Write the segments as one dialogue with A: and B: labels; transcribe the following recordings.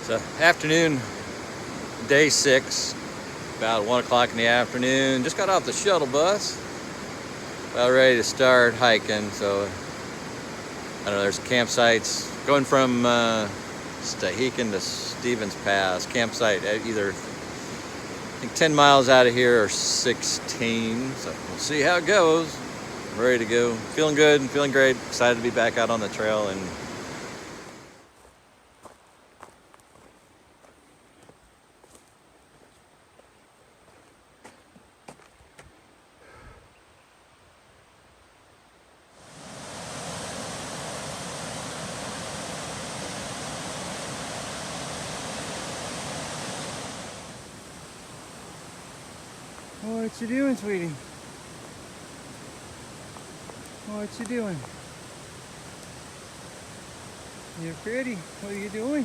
A: So afternoon, day 6, about 1 o'clock in the afternoon. Just got off the shuttle bus, about ready to start hiking. So I don't know, there's campsites going from Stehekin to Stevens Pass. Campsite at either, I think, 10 miles out of here or 16. So we'll see how it goes. I'm ready to go. Feeling good and feeling great. Excited to be back out on the trail. And what you doing, sweetie? What you doing? You're pretty. What are you doing?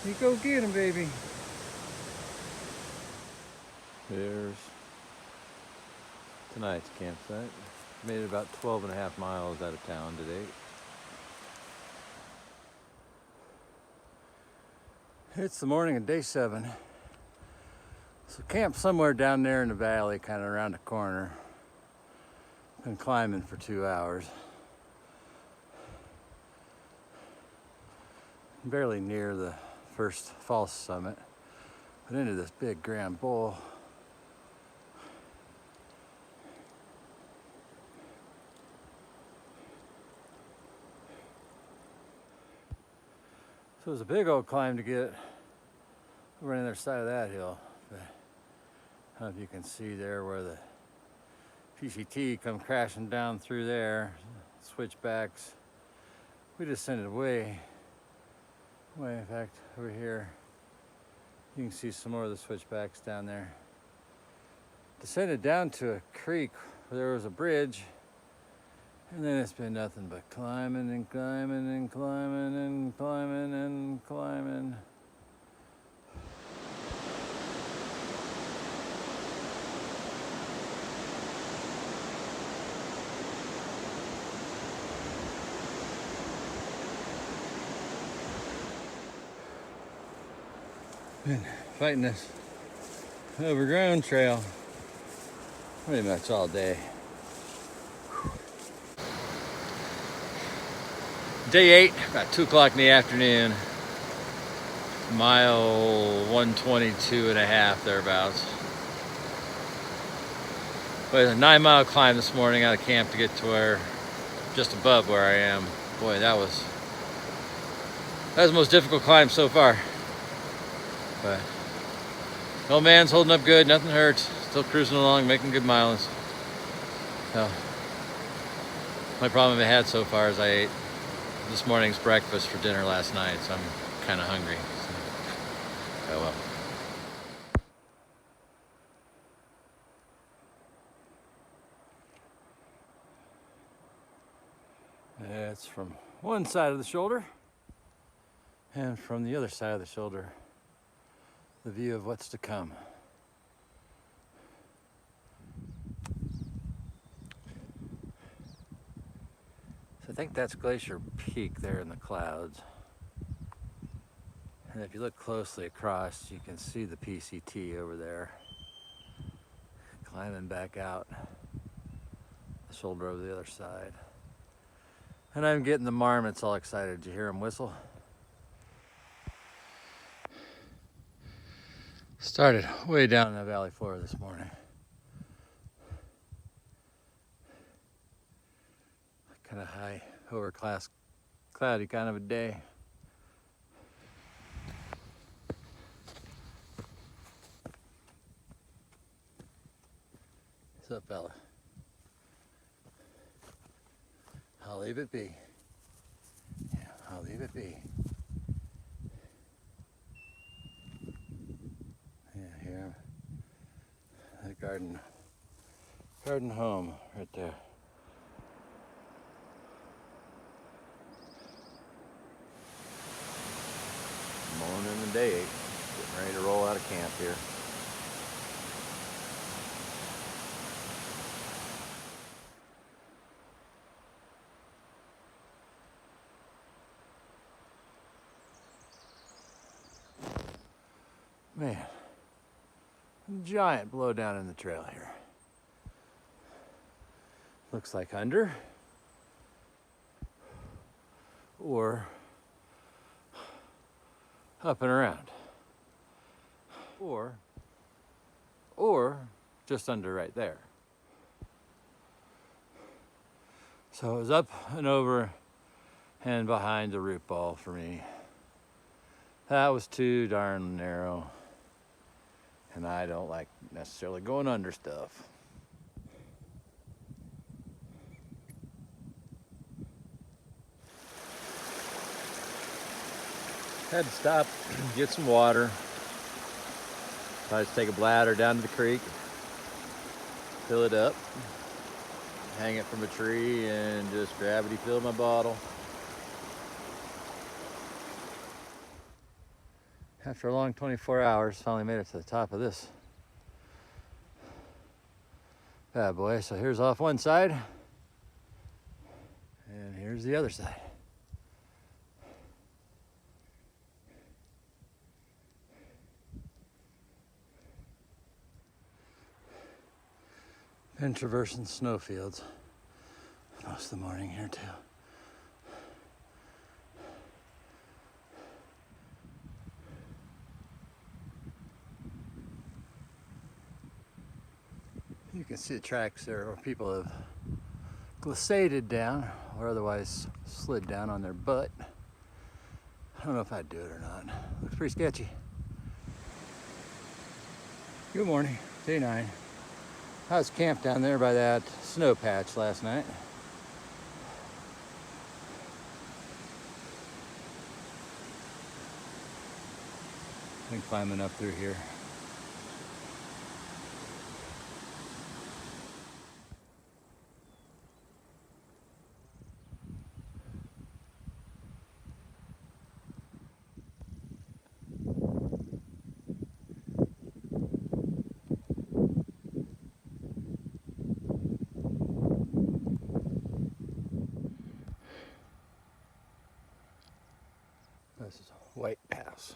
A: You go get him, baby. There's tonight's campsite. Made it about 12.5 miles out of town today. It's the morning of day 7. So camp somewhere down there in the valley, kind of around the corner. Been climbing for 2 hours. Barely near the first false summit, but into this big grand bowl. So it was a big old climb to get over on the other side of that hill. But I don't know if you can see there where the PCT come crashing down through there. Switchbacks. We descended way. In fact, over here, you can see some more of the switchbacks down there. Descended down to a creek where there was a bridge, and then it's been nothing but climbing and climbing and climbing and climbing and climbing. Been fighting this overgrown trail pretty much all day. Day 8, about 2 o'clock in the afternoon. Mile 122.5 thereabouts. But it's a 9-mile climb this morning out of camp to get to where, just above where I am. Boy, that was the most difficult climb so far. But the old man's holding up good, nothing hurts. Still cruising along, making good mileage. So, my problem I had so far is I ate this morning's breakfast for dinner last night, so I'm kind of hungry. So, oh well. It's from one side of the shoulder, and from the other side of the shoulder, the view of what's to come. So I think that's Glacier Peak there in the clouds. And if you look closely across, you can see the PCT over there, climbing back out the shoulder over the other side. And I'm getting the marmots all excited. Did you hear them whistle? Started way down in the valley floor this morning. Kind of high, overcast, cloudy kind of a day. What's up, fella? I'll leave it be. Yeah, I'll leave it be. Yeah, here, the garden home right there. Morning and day 8, getting ready to roll out of camp here. Man, giant blowdown in the trail here. Looks like under or up and around or just under right there. So it was up and over and behind the root ball for me. That was too darn narrow, and I don't like necessarily going under stuff. Had to stop, get some water. I just take a bladder down to the creek, fill it up, hang it from a tree, and just gravity fill my bottle. After a long 24 hours, finally made it to the top of this bad boy. So here's off one side, and here's the other side. Been traversing snowfields most of the morning here too. You can see the tracks there where people have glissaded down or otherwise slid down on their butt. I don't know if I'd do it or not. Looks pretty sketchy. Good morning, day 9. I was camped down there by that snow patch last night. Been climbing up through here. This is a White Pass.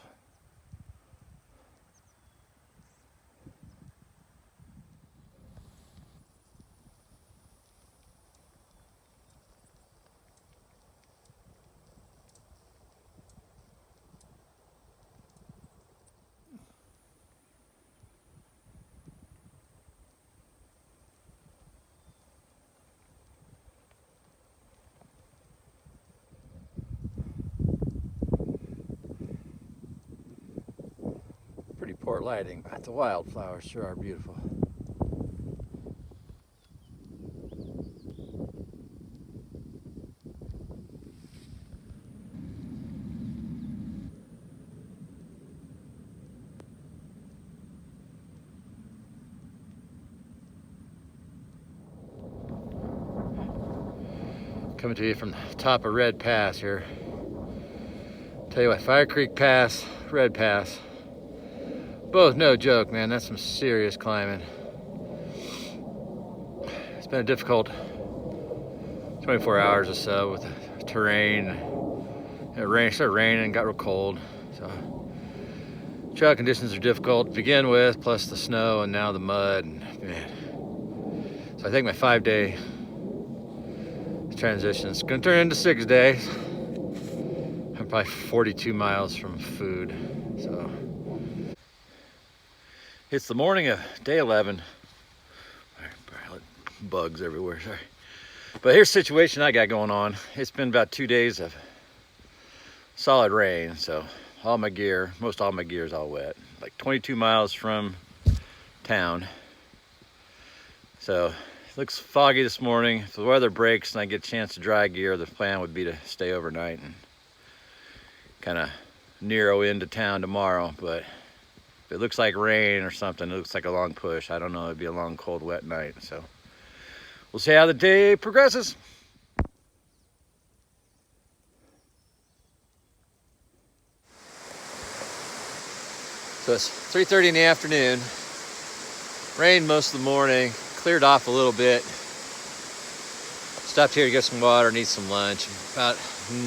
A: Poor lighting, but the wildflowers sure are beautiful. Coming to you from the top of Red Pass here. Tell you what, Fire Creek Pass, Red Pass. Both no joke, man. That's some serious climbing. It's been a difficult 24 hours or so with the terrain. It started raining, got real cold. So trail conditions are difficult to begin with, plus the snow and now the mud. And man. So I think my 5-day transition is going to turn into 6 days. I'm probably 42 miles from food. So. It's the morning of day 11. Bugs everywhere, sorry. But here's the situation I got going on. It's been about 2 days of solid rain, so all my gear, most all my gear is all wet. Like 22 miles from town. So it looks foggy this morning. If the weather breaks and I get a chance to dry gear, the plan would be to stay overnight and kind of narrow into town tomorrow. But if it looks like rain or something, it looks like a long push. I don't know, it'd be a long, cold, wet night. So we'll see how the day progresses. So it's 3:30 in the afternoon. Rained most of the morning, cleared off a little bit. Stopped here to get some water and eat some lunch. About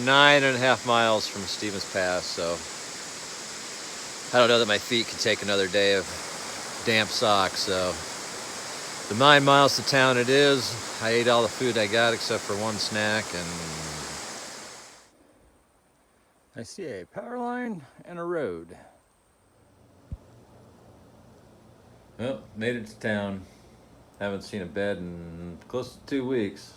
A: 9.5 miles from Stevens Pass, so
B: I don't know that my feet could take another day of damp socks, so the 9 miles to town it is. I ate all the food I got except for one snack, and
A: I see a power line and a road.
B: well, made it to town. Haven't seen a bed in close to 2 weeks.